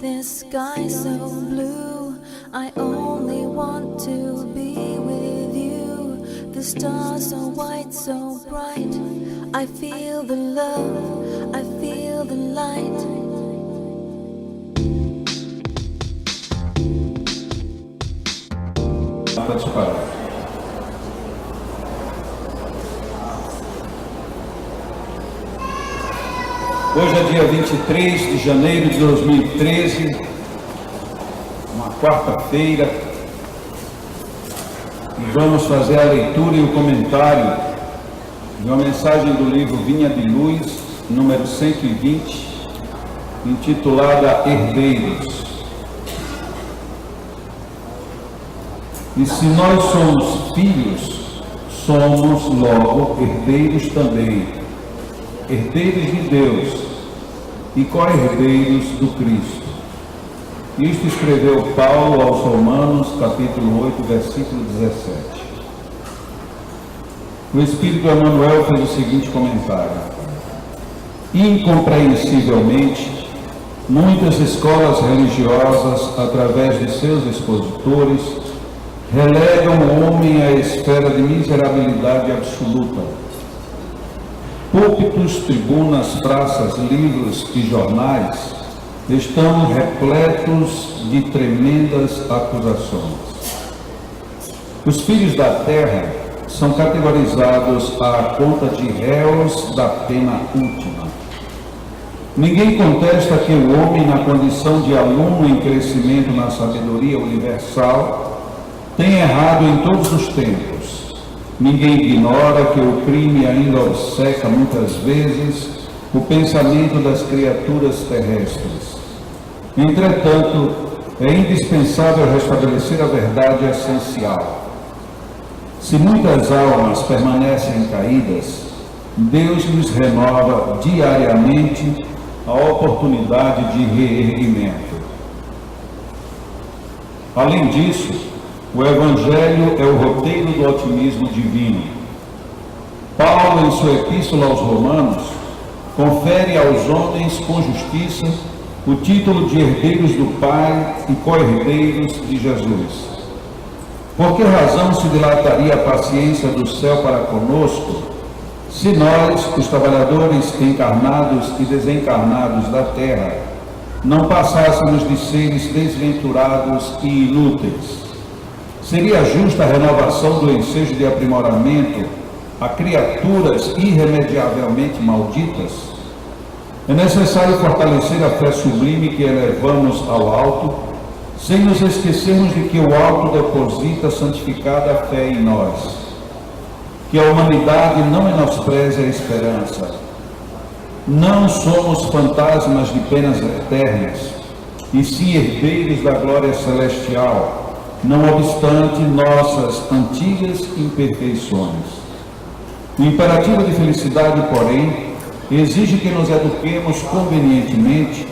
This sky so blue, I only want to be with you. The stars so white, so bright, I feel the love, I feel the light. Pode parar. Hoje é dia 23 de janeiro de 2013, uma quarta-feira, e vamos fazer a leitura e o comentário de uma mensagem do livro Vinha de Luz, número 120, intitulada Herdeiros. E se nós somos filhos, somos logo herdeiros também, herdeiros de Deus e co-herdeiros do Cristo. Isto escreveu Paulo aos Romanos, capítulo 8, versículo 17. O Espírito Emmanuel fez o seguinte comentário: incompreensivelmente, muitas escolas religiosas, através de seus expositores, relegam o homem à esfera de miserabilidade absoluta. Púlpitos, tribunas, praças, livros e jornais estão repletos de tremendas acusações. Os filhos da terra são categorizados à conta de réus da pena última. Ninguém contesta que o homem, na condição de aluno em crescimento na sabedoria universal, tem errado em todos os tempos. Ninguém ignora que o crime ainda obceca muitas vezes o pensamento das criaturas terrestres. Entretanto, é indispensável restabelecer a verdade essencial. Se muitas almas permanecem caídas, Deus lhes renova diariamente a oportunidade de reerguimento. Além disso, o Evangelho é o roteiro do otimismo divino. Paulo, em sua epístola aos Romanos, confere aos homens com justiça o título de herdeiros do Pai e co-herdeiros de Jesus. Por que razão se dilataria a paciência do céu para conosco, se nós, os trabalhadores encarnados e desencarnados da terra, não passássemos de seres desventurados e inúteis? Seria justa a renovação do ensejo de aprimoramento a criaturas irremediavelmente malditas? É necessário fortalecer a fé sublime que elevamos ao alto, sem nos esquecermos de que o alto deposita santificada fé em nós, que a humanidade não menospreze a esperança. Não somos fantasmas de penas eternas, e sim herdeiros da glória celestial, não obstante nossas antigas imperfeições. O imperativo de felicidade, porém, exige que nos eduquemos convenientemente,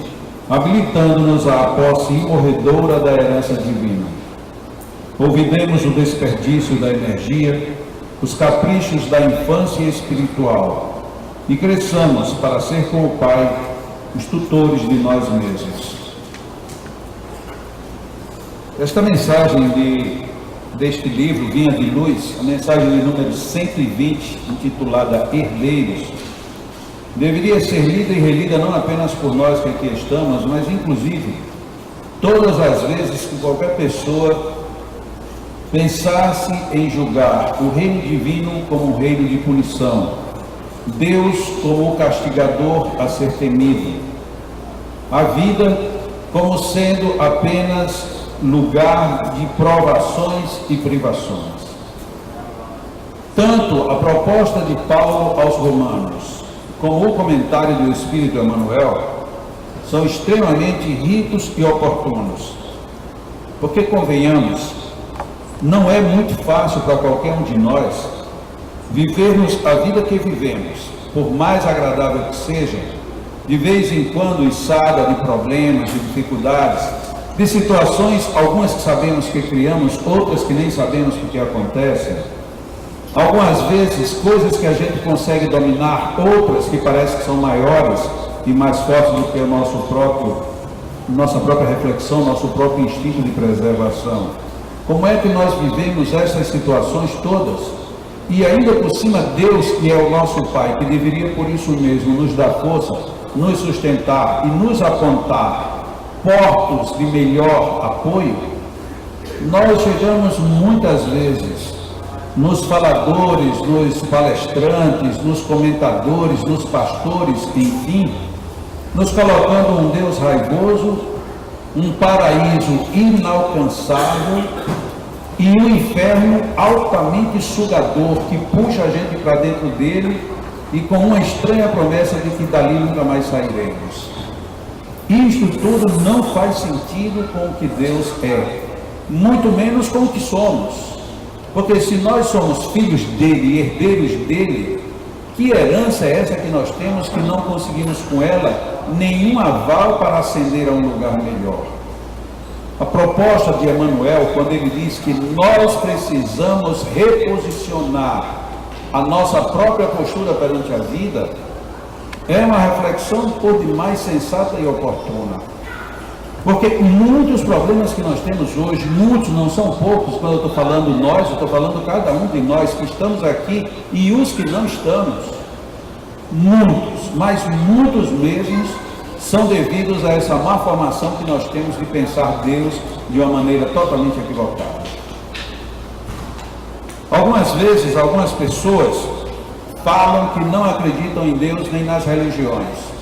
habilitando-nos à posse imorredora da herança divina. Olvidemos o desperdício da energia, os caprichos da infância espiritual e cresçamos para ser com o Pai os tutores de nós mesmos. Esta mensagem deste livro, Vinha de Luz, a mensagem de número 120, intitulada Herdeiros, deveria ser lida e relida não apenas por nós que aqui estamos, mas inclusive todas as vezes que qualquer pessoa pensasse em julgar o reino divino como um reino de punição, Deus como o castigador a ser temido, a vida como sendo apenas lugar de provações e privações. Tanto a proposta de Paulo aos Romanos como o comentário do Espírito Emmanuel são extremamente ricos e oportunos, porque, convenhamos, não é muito fácil para qualquer um de nós vivermos a vida que vivemos, por mais agradável que seja, de vez em quando içada de problemas, de dificuldades, de situações, algumas que sabemos que criamos, outras que nem sabemos o que acontecem. Algumas vezes, coisas que a gente consegue dominar, outras que parecem que são maiores e mais fortes do que o nosso próprio nossa própria reflexão, nosso próprio instinto de preservação. Como é que nós vivemos essas situações todas? E ainda por cima, Deus, que é o nosso Pai, que deveria por isso mesmo nos dar força, nos sustentar e nos apontar portos de melhor apoio, nós chegamos muitas vezes nos faladores, nos palestrantes, nos comentadores, nos pastores, enfim, nos colocando um Deus raivoso, um paraíso inalcançável e um inferno altamente sugador que puxa a gente para dentro dele e com uma estranha promessa de que dali nunca mais sairemos. Isto tudo não faz sentido com o que Deus é, muito menos com o que somos. Porque se nós somos filhos dele, herdeiros dele, que herança é essa que nós temos que não conseguimos com ela nenhum aval para ascender a um lugar melhor? A proposta de Emmanuel, quando ele diz que nós precisamos reposicionar a nossa própria postura perante a vida, é uma reflexão por demais sensata e oportuna. Porque muitos problemas que nós temos hoje, muitos, não são poucos, quando eu estou falando nós, eu estou falando cada um de nós que estamos aqui e os que não estamos, muitos, mas muitos mesmos, são devidos a essa má formação que nós temos de pensar Deus de uma maneira totalmente equivocada. Algumas vezes, algumas pessoas falam que não acreditam em Deus nem nas religiões.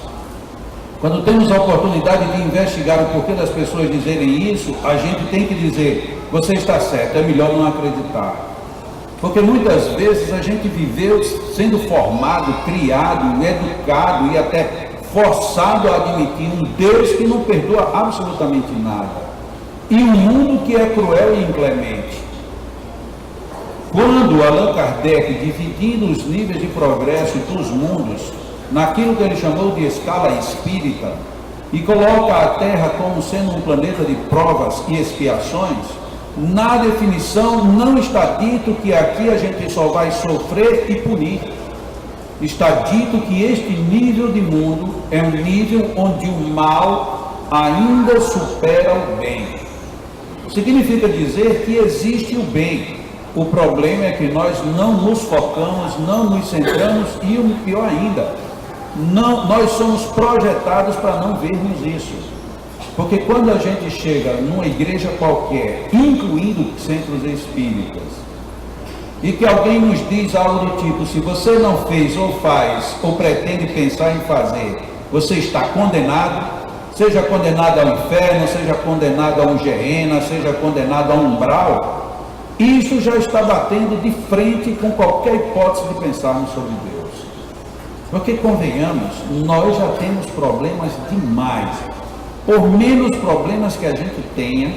Quando temos a oportunidade de investigar o porquê das pessoas dizerem isso, a gente tem que dizer, você está certo, é melhor não acreditar. Porque muitas vezes a gente viveu sendo formado, criado, educado e até forçado a admitir um Deus que não perdoa absolutamente nada. E um mundo que é cruel e inclemente. Quando Allan Kardec, dividindo os níveis de progresso dos mundos, naquilo que ele chamou de escala espírita, e coloca a Terra como sendo um planeta de provas e expiações, na definição não está dito que aqui a gente só vai sofrer e punir. Está dito que este nível de mundo é um nível onde o mal ainda supera o bem. Significa dizer que existe o bem. O problema é que nós não nos focamos, não nos centramos e o pior ainda, nós somos projetados para não vermos isso. Porque quando a gente chega numa igreja qualquer, incluindo centros espíritas, e que alguém nos diz algo do tipo, se você não fez ou faz, ou pretende pensar em fazer, você está condenado, seja condenado ao inferno, seja condenado a um Gehenna, seja condenado a um umbral, isso já está batendo de frente com qualquer hipótese de pensarmos sobre Deus. Porque, convenhamos, nós já temos problemas demais. Por menos problemas que a gente tenha,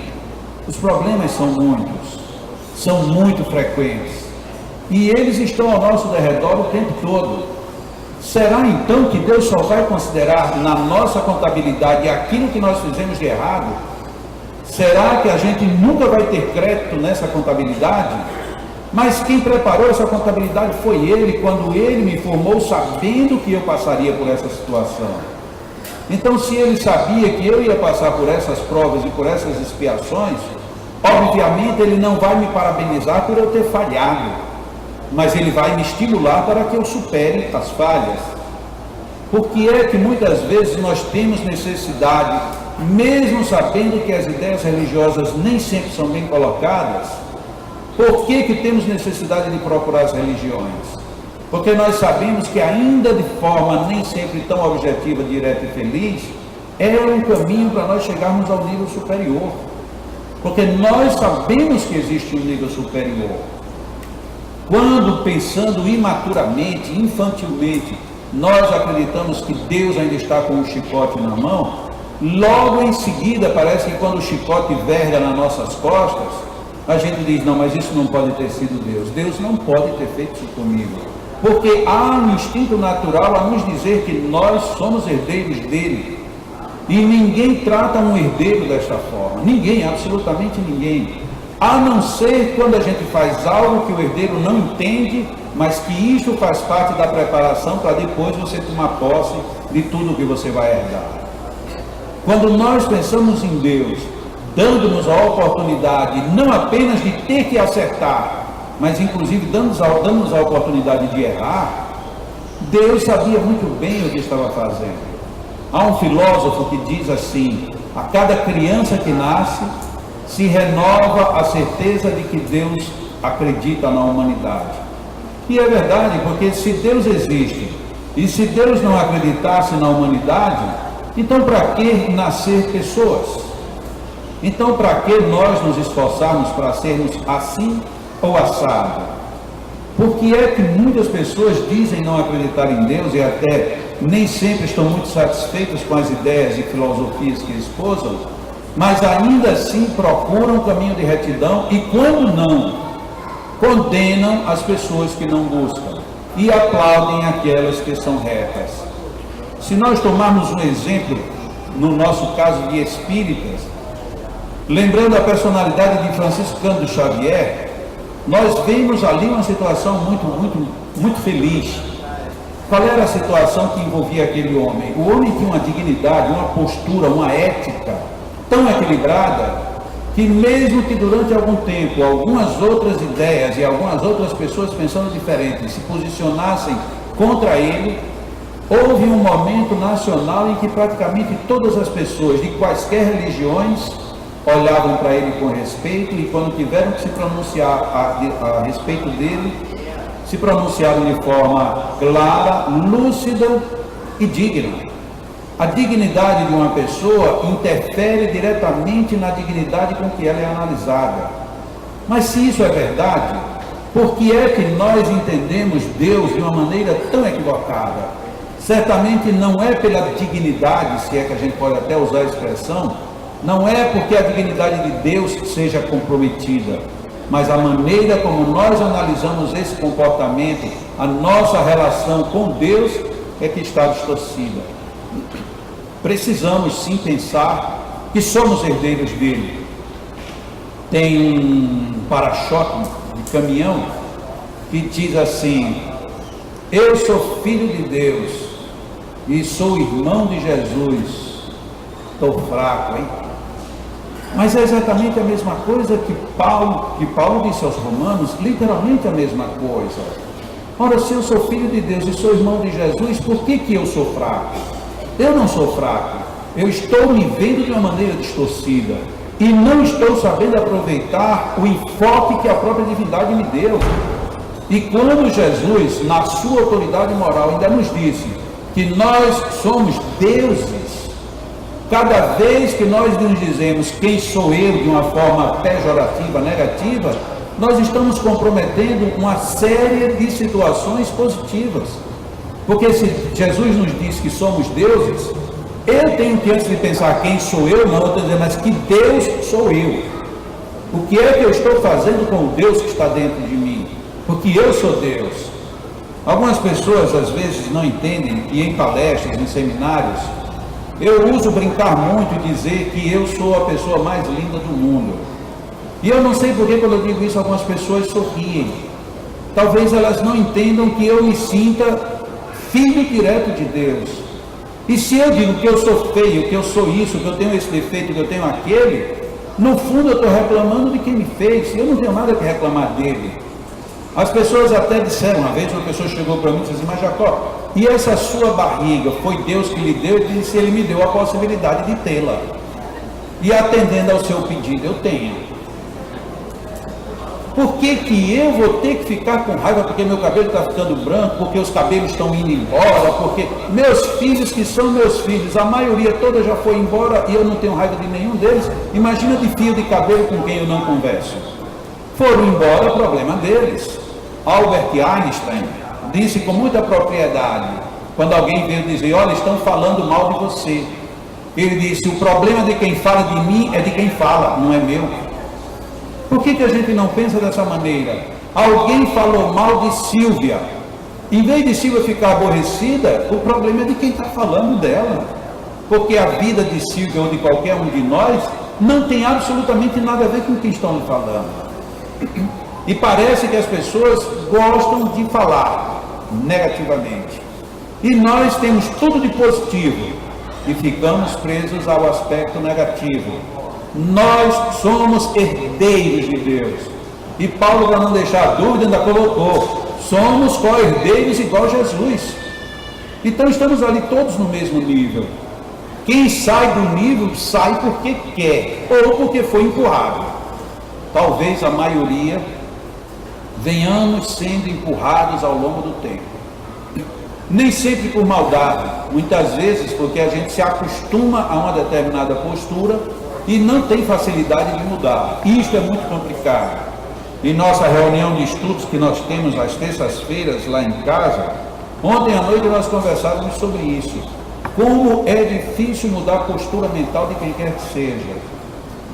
os problemas são muitos, são muito frequentes. E eles estão ao nosso derredor o tempo todo. Será então que Deus só vai considerar na nossa contabilidade aquilo que nós fizemos de errado? Será que a gente nunca vai ter crédito nessa contabilidade? Mas quem preparou essa contabilidade foi Ele, quando Ele me formou sabendo que eu passaria por essa situação. Então, se Ele sabia que eu ia passar por essas provas e por essas expiações, obviamente Ele não vai me parabenizar por eu ter falhado, mas Ele vai me estimular para que eu supere as falhas. Porque é que muitas vezes nós temos necessidade, mesmo sabendo que as ideias religiosas nem sempre são bem colocadas, por que temos necessidade de procurar as religiões? Porque nós sabemos que ainda de forma nem sempre tão objetiva, direta e feliz, é um caminho para nós chegarmos ao nível superior. Porque nós sabemos que existe um nível superior. Quando, pensando imaturamente, infantilmente, nós acreditamos que Deus ainda está com o chicote na mão, logo em seguida parece que quando o chicote verga nas nossas costas, a gente diz, não, mas isso não pode ter sido Deus. Deus não pode ter feito isso comigo. Porque há um instinto natural a nos dizer que nós somos herdeiros dele. E ninguém trata um herdeiro desta forma. Ninguém, absolutamente ninguém. A não ser quando a gente faz algo que o herdeiro não entende, mas que isto faz parte da preparação para depois você tomar posse de tudo que você vai herdar. Quando nós pensamos em Deus, dando-nos a oportunidade não apenas de ter que acertar, mas inclusive dando-nos a oportunidade de errar, Deus sabia muito bem o que estava fazendo. Há um filósofo que diz assim: a cada criança que nasce, se renova a certeza de que Deus acredita na humanidade. E é verdade, porque se Deus existe, e se Deus não acreditasse na humanidade, então para que nascer pessoas? Então para que nós nos esforçarmos para sermos assim ou assado? Por que é que muitas pessoas dizem não acreditar em Deus e até nem sempre estão muito satisfeitas com as ideias e filosofias que esposam, mas ainda assim procuram um caminho de retidão e, quando não, condenam as pessoas que não buscam e aplaudem aquelas que são retas? Se nós tomarmos um exemplo, no nosso caso de espíritas, lembrando a personalidade de Francisco Cândido Xavier, nós vemos ali uma situação muito feliz. Qual era a situação que envolvia aquele homem? O homem tinha uma dignidade, uma postura, uma ética tão equilibrada, que mesmo que durante algum tempo algumas outras ideias e algumas outras pessoas pensando diferente se posicionassem contra ele, houve um momento nacional em que praticamente todas as pessoas de quaisquer religiões olhavam para ele com respeito, e quando tiveram que se pronunciar a respeito dele, se pronunciaram de forma clara, lúcida e digna. A dignidade de uma pessoa interfere diretamente na dignidade com que ela é analisada. Mas se isso é verdade, por que é que nós entendemos Deus de uma maneira tão equivocada? Certamente não é pela dignidade, se é que a gente pode até usar a expressão, não é porque a dignidade de Deus seja comprometida, mas a maneira como nós analisamos esse comportamento, a nossa relação com Deus é que está distorcida. Precisamos sim pensar que somos herdeiros dele. Tem um para-choque de caminhão que diz assim: eu sou filho de Deus e sou irmão de Jesus. Estou fraco, hein? Mas é exatamente a mesma coisa que Paulo disse aos Romanos, literalmente a mesma coisa. Ora, se eu sou filho de Deus e sou irmão de Jesus, por que eu sou fraco? Eu não sou fraco, eu estou me vendo de uma maneira distorcida e não estou sabendo aproveitar o enfoque que a própria divindade me deu. E quando Jesus, na sua autoridade moral, ainda nos disse que nós somos deuses, cada vez que nós nos dizemos quem sou eu de uma forma pejorativa, negativa, nós estamos comprometendo uma série de situações positivas. Porque se Jesus nos diz que somos deuses, eu tenho que, antes de pensar quem sou eu, não, eu estou dizendo, mas que Deus sou eu. O que é que eu estou fazendo com o Deus que está dentro de mim? Porque eu sou Deus. Algumas pessoas às vezes não entendem, e em palestras, em seminários, eu uso brincar muito e dizer que eu sou a pessoa mais linda do mundo. E eu não sei porque quando eu digo isso algumas pessoas sorriem. Talvez elas não entendam que eu me sinta filho direto de Deus. E se eu digo que eu sou feio, que eu sou isso, que eu tenho esse defeito, que eu tenho aquele, no fundo eu estou reclamando de quem me fez. Eu não tenho nada que reclamar dele. As pessoas até disseram, uma vez uma pessoa chegou para mim e disse assim: mas Jacó, e essa sua barriga foi Deus que lhe deu? Eu disse: ele me deu a possibilidade de tê-la. E atendendo ao seu pedido, eu tenho. Por que eu vou ter que ficar com raiva porque meu cabelo está ficando branco, porque os cabelos estão indo embora, porque meus filhos, que são meus filhos, a maioria toda já foi embora e eu não tenho raiva de nenhum deles? Imagina de fio de cabelo com quem eu não converso. Foram embora, problema deles. Albert Einstein disse com muita propriedade, quando alguém veio dizer: olha, estão falando mal de você, ele disse: o problema de quem fala de mim é de quem fala, não é meu. Por que a gente não pensa dessa maneira? Alguém falou mal de Silvia, em vez de Silvia ficar aborrecida, o problema é de quem está falando dela, porque a vida de Silvia ou de qualquer um de nós não tem absolutamente nada a ver com o que estão falando. E parece que as pessoas gostam de falar negativamente. E nós temos tudo de positivo. e ficamos presos ao aspecto negativo. Nós somos herdeiros de Deus. E Paulo, para não deixar dúvida, ainda colocou: somos co-herdeiros igual Jesus. Então estamos ali todos no mesmo nível. Quem sai do nível sai porque quer ou porque foi empurrado. Talvez a maioria venhamos sendo empurrados ao longo do tempo. Nem sempre por maldade, muitas vezes porque a gente se acostuma a uma determinada postura e não tem facilidade de mudar. Isto é muito complicado. Em nossa reunião de estudos que nós temos às terças-feiras lá em casa, ontem à noite nós conversávamos sobre isso. Como é difícil mudar a postura mental de quem quer que seja.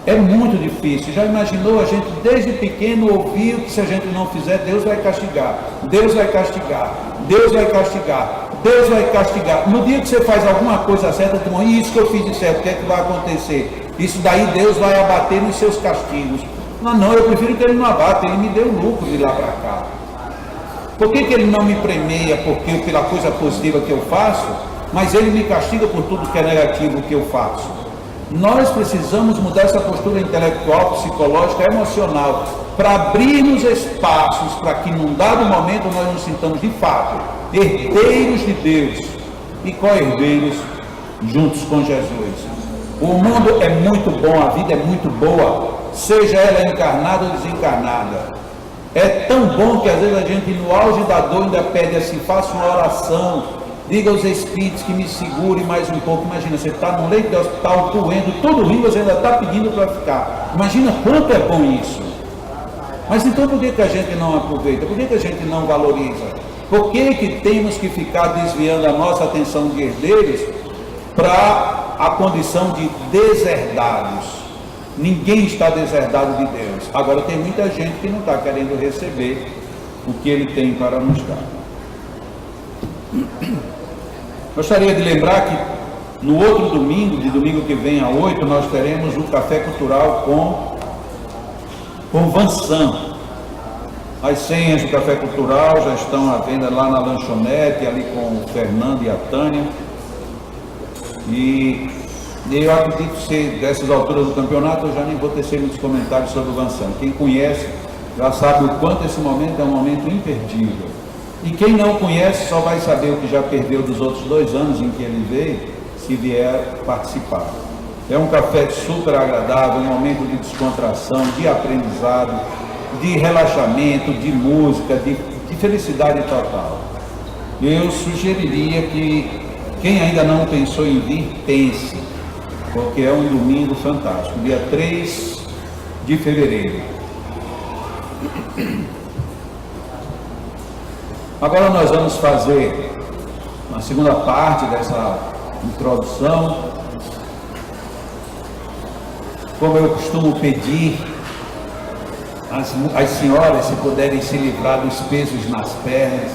É muito difícil. Já imaginou a gente desde pequeno ouvir que se a gente não fizer, Deus vai castigar, Deus vai castigar, Deus vai castigar, Deus vai castigar. No dia que você faz alguma coisa certa, tu diz: isso que eu fiz de certo, o que é que vai acontecer? Isso daí Deus vai abater nos seus castigos. Não, eu prefiro que ele não abate, ele me deu lucro de lá para cá. Por que ele não me premia pela coisa positiva que eu faço, mas ele me castiga por tudo que é negativo que eu faço? Nós precisamos mudar essa postura intelectual, psicológica, emocional, para abrirmos espaços para que num dado momento nós nos sintamos de fato herdeiros de Deus e co-herdeiros juntos com Jesus. O mundo é muito bom, a vida é muito boa, seja ela encarnada ou desencarnada. É tão bom que às vezes a gente no auge da dor ainda pede assim: faça uma oração, diga aos espíritos que me segurem mais um pouco. Imagina, você está no leito de hospital, doendo, tudo ruim, você ainda está pedindo para ficar. Imagina quanto é bom isso. Mas então por que a gente não aproveita? Por que a gente não valoriza? Por que temos que ficar desviando a nossa atenção de herdeiros para a condição de deserdados? Ninguém está deserdado de Deus. Agora tem muita gente que não está querendo receber o que Ele tem para nos dar. Gostaria de lembrar que no outro domingo, de domingo que vem a 8, nós teremos um café cultural com Vansan. As senhas do café cultural já estão à venda lá na lanchonete, ali com o Fernando e a Tânia. E eu acredito que se dessas alturas do campeonato eu já nem vou tecer muitos comentários sobre o Vansan. Quem conhece já sabe o quanto esse momento é um momento imperdível. E quem não conhece só vai saber o que já perdeu dos outros 2 anos em que ele veio, se vier participar. É um café super agradável, um momento de descontração, de aprendizado, de relaxamento, de música, de felicidade total. Eu sugeriria que quem ainda não pensou em vir, pense, porque é um domingo fantástico, dia 3 de fevereiro. Agora nós vamos fazer a segunda parte dessa introdução. Como eu costumo pedir, as senhoras, se puderem se livrar dos pesos nas pernas.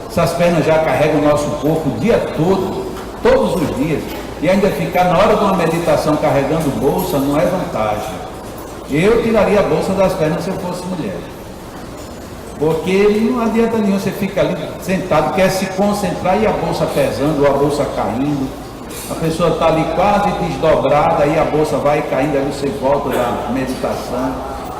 Essas pernas já carregam o nosso corpo o dia todo, todos os dias. E ainda ficar na hora de uma meditação carregando bolsa não é vantagem. Eu tiraria a bolsa das pernas se eu fosse mulher. Porque não adianta nenhum, você fica ali sentado, quer se concentrar e a bolsa pesando, ou a bolsa caindo. A pessoa está ali quase desdobrada, aí a bolsa vai caindo, aí você volta da meditação.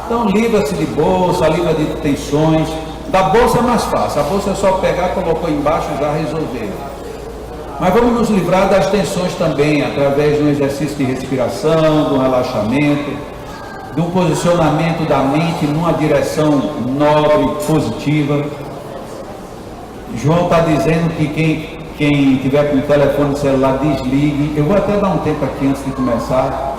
Então livra-se de bolsa, livra de tensões. Da bolsa é mais fácil, a bolsa é só pegar, colocou embaixo e já resolveu. Mas vamos nos livrar das tensões também, através de um exercício de respiração, do relaxamento, do posicionamento da mente numa direção nobre, positiva. João está dizendo que quem tiver com o telefone celular desligue. Eu vou até dar um tempo aqui antes de começar,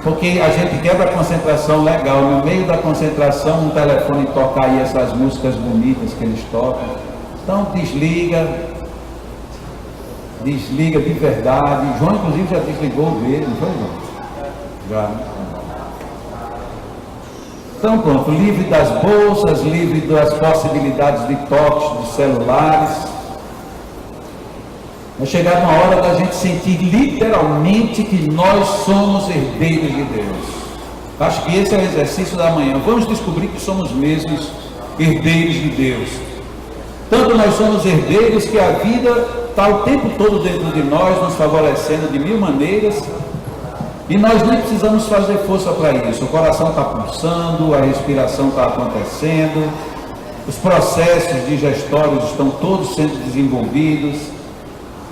porque a gente quebra a concentração legal. No meio da concentração, um telefone toca aí essas músicas bonitas que eles tocam. Então desliga de verdade. João inclusive já desligou o dele, não foi, João? Já. Então pronto, livre das bolsas, livre das possibilidades de toques de celulares. Vai chegar uma hora da gente sentir literalmente que nós somos herdeiros de Deus. Acho que esse é o exercício da manhã. Vamos descobrir que somos mesmos herdeiros de Deus. Tanto nós somos herdeiros que a vida está o tempo todo dentro de nós, nos favorecendo de mil maneiras, e nós nem precisamos fazer força para isso. O coração está pulsando, a respiração está acontecendo, os processos digestórios estão todos sendo desenvolvidos,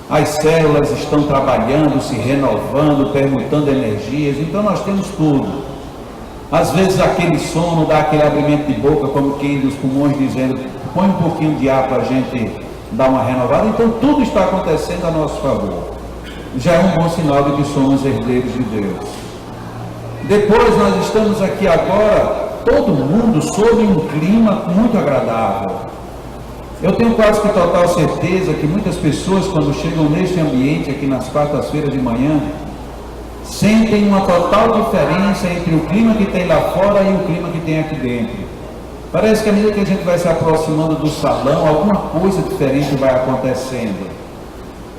as células estão trabalhando, se renovando, permutando energias, então nós temos tudo. Às vezes aquele sono dá aquele abrimento de boca, como quem dos pulmões dizendo, põe um pouquinho de ar para a gente dar uma renovada. Então tudo está acontecendo a nosso favor. Já é um bom sinal de que somos herdeiros de Deus. Depois nós estamos aqui agora, todo mundo sob um clima muito agradável. Eu tenho quase que total certeza que muitas pessoas, quando chegam neste ambiente aqui nas quartas-feiras de manhã, sentem uma total diferença entre o clima que tem lá fora e o clima que tem aqui dentro. Parece que à medida que a gente vai se aproximando do salão, alguma coisa diferente vai acontecendo.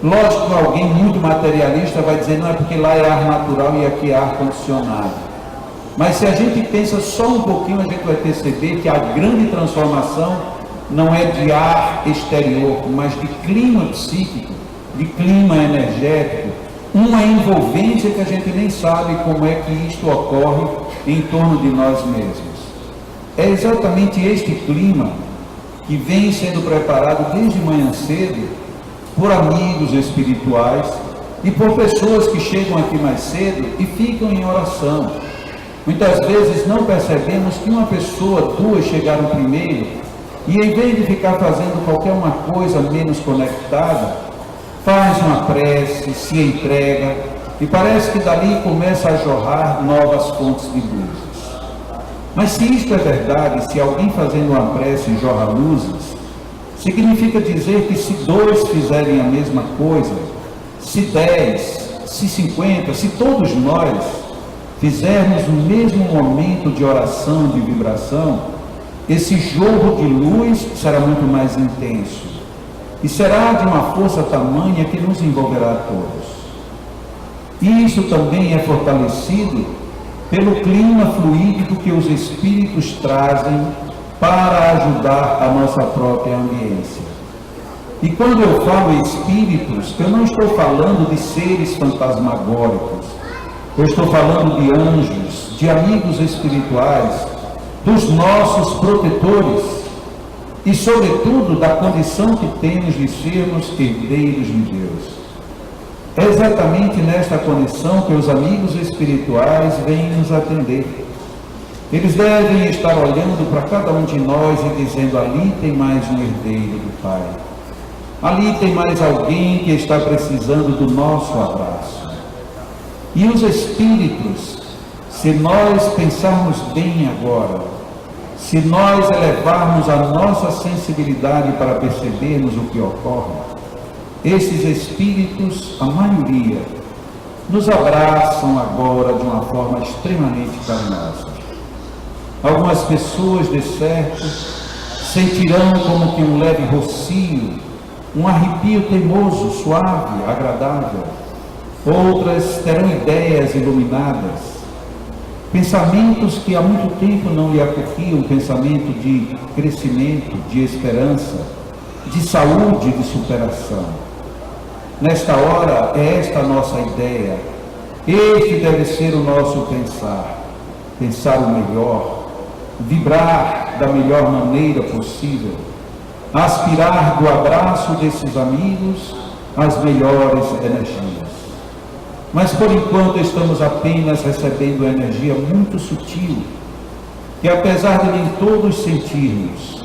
Lógico que alguém muito materialista vai dizer, não é porque lá é ar natural e aqui é ar condicionado. Mas se a gente pensa só um pouquinho, a gente vai perceber que a grande transformação não é de ar exterior, mas de clima psíquico, de clima energético, uma envolvência que a gente nem sabe como é que isto ocorre em torno de nós mesmos. É exatamente este clima que vem sendo preparado desde manhã cedo por amigos espirituais e por pessoas que chegam aqui mais cedo e ficam em oração. Muitas vezes não percebemos que uma pessoa, duas chegaram primeiro e em vez de ficar fazendo qualquer uma coisa menos conectada, faz uma prece, se entrega e parece que dali começa a jorrar novas fontes de luzes. Mas se isto é verdade, se alguém fazendo uma prece jorra luzes, significa dizer que se dois fizerem a mesma coisa, se 10, se 50, se todos nós fizermos o mesmo momento de oração, de vibração, esse jorro de luz será muito mais intenso e será de uma força tamanha que nos envolverá a todos. E isso também é fortalecido pelo clima fluídico que os espíritos trazem para ajudar a nossa própria ambiência. E quando eu falo espíritos, eu não estou falando de seres fantasmagóricos, eu estou falando de anjos, de amigos espirituais, dos nossos protetores e, sobretudo, da condição que temos de sermos herdeiros de Deus. É exatamente nesta condição que os amigos espirituais vêm nos atender. Eles devem estar olhando para cada um de nós e dizendo, ali tem mais um herdeiro do Pai. Ali tem mais alguém que está precisando do nosso abraço. E os espíritos, se nós pensarmos bem agora, se nós elevarmos a nossa sensibilidade para percebermos o que ocorre, esses espíritos, a maioria, nos abraçam agora de uma forma extremamente carinhosa. Algumas pessoas, de certo, sentirão como que um leve rocio, um arrepio teimoso, suave, agradável. Outras terão ideias iluminadas, pensamentos que há muito tempo não lhe ocorriam, pensamento de crescimento, de esperança, de saúde, de superação. Nesta hora, é esta a nossa ideia. Este deve ser o nosso pensar. Pensar o melhor, vibrar da melhor maneira possível, aspirar do abraço desses amigos as melhores energias. Mas por enquanto estamos apenas recebendo energia muito sutil, que apesar de nem todos sentirmos,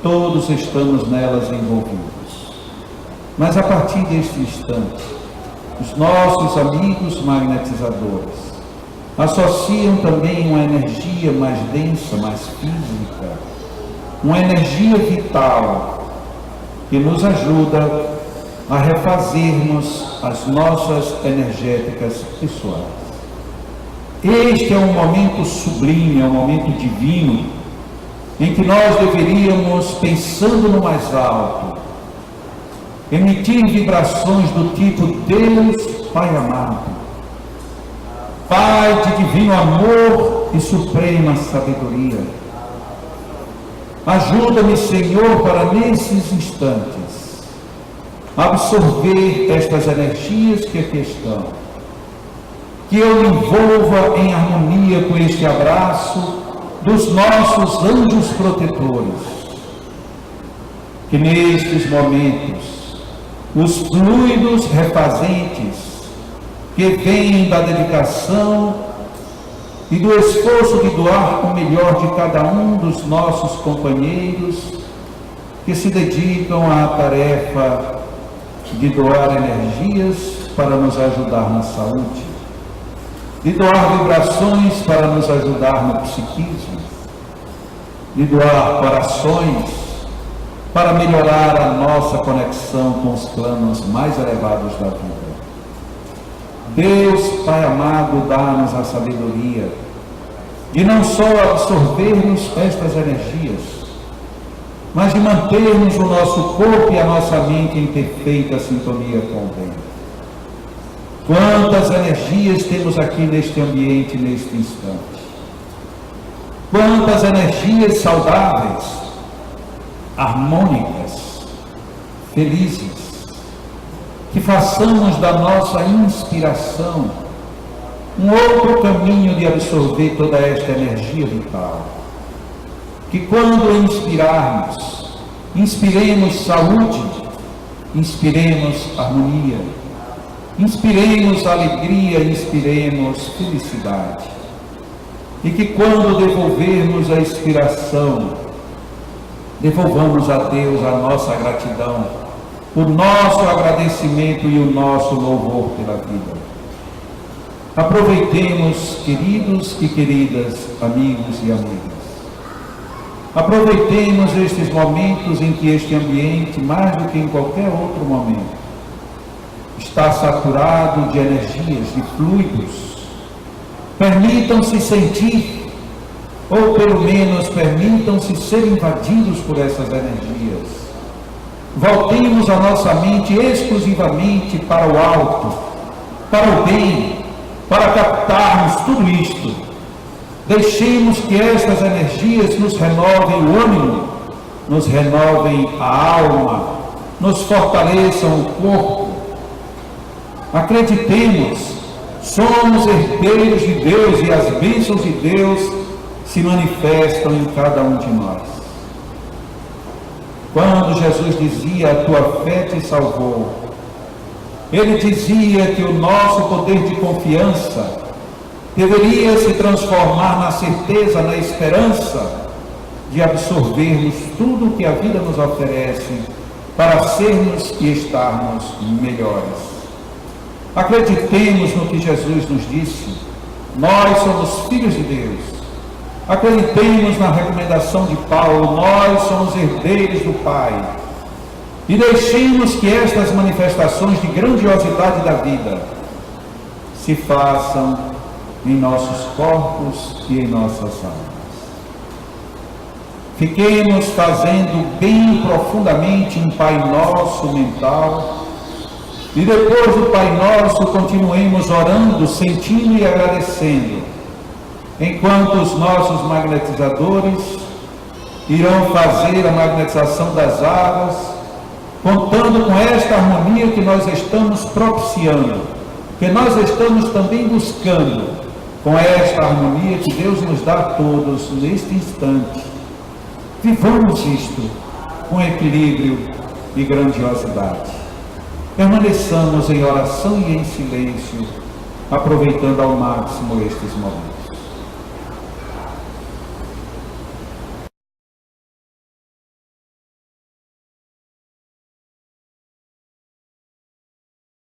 todos estamos nelas envolvidos. Mas a partir deste instante, os nossos amigos magnetizadores associam também uma energia mais densa, mais física, uma energia vital que nos ajuda a refazermos as nossas energéticas pessoais. Este é um momento sublime, é um momento divino, em que nós deveríamos, pensando no mais alto, emitir vibrações do tipo Deus Pai amado, Pai de divino amor e suprema sabedoria. Ajuda-me, Senhor, para nesses instantes absorver estas energias que aqui estão. Que eu me envolva em harmonia com este abraço dos nossos anjos protetores. Que nestes momentos, os fluidos refazentes que vêm da dedicação e do esforço de doar o melhor de cada um dos nossos companheiros que se dedicam à tarefa de doar energias para nos ajudar na saúde, de doar vibrações para nos ajudar no psiquismo, de doar corações para melhorar a nossa conexão com os planos mais elevados da vida. Deus, Pai amado, dá-nos a sabedoria de não só absorvermos estas energias, mas de mantermos o nosso corpo e a nossa mente em perfeita sintonia com o bem. Quantas energias temos aqui neste ambiente, neste instante? Quantas energias saudáveis, harmônicas, felizes, que façamos da nossa inspiração um outro caminho de absorver toda esta energia vital. Que quando inspirarmos, inspiremos saúde, inspiremos harmonia, inspiremos alegria, inspiremos felicidade. E que quando devolvermos a inspiração, devolvamos a Deus a nossa gratidão, o nosso agradecimento e o nosso louvor pela vida. Aproveitemos, queridos e queridas, amigos e amigas. Aproveitemos estes momentos em que este ambiente, mais do que em qualquer outro momento, está saturado de energias, de fluidos. Permitam-se sentir, ou pelo menos permitam-se ser invadidos por essas energias. Voltemos a nossa mente exclusivamente para o alto, para o bem, para captarmos tudo isto. Deixemos que estas energias nos renovem o ânimo, nos renovem a alma, nos fortaleçam o corpo. Acreditemos, somos herdeiros de Deus e as bênçãos de Deus se manifestam em cada um de nós. Quando Jesus dizia, a tua fé te salvou, ele dizia que o nosso poder de confiança deveria se transformar na certeza, na esperança de absorvermos tudo o que a vida nos oferece para sermos e estarmos melhores. Acreditemos no que Jesus nos disse. Nós somos filhos de Deus. Acreditemos na recomendação de Paulo. Nós somos herdeiros do Pai. E deixemos que estas manifestações de grandiosidade da vida se façam em nossos corpos e em nossas almas. Fiquemos fazendo bem profundamente um Pai Nosso mental. E depois do Pai Nosso, continuemos orando, sentindo e agradecendo, enquanto os nossos magnetizadores irão fazer a magnetização das águas, contando com esta harmonia que nós estamos propiciando, que nós estamos também buscando, com esta harmonia que Deus nos dá a todos neste instante. Vivamos isto com equilíbrio e grandiosidade. Permaneçamos em oração e em silêncio, aproveitando ao máximo estes momentos.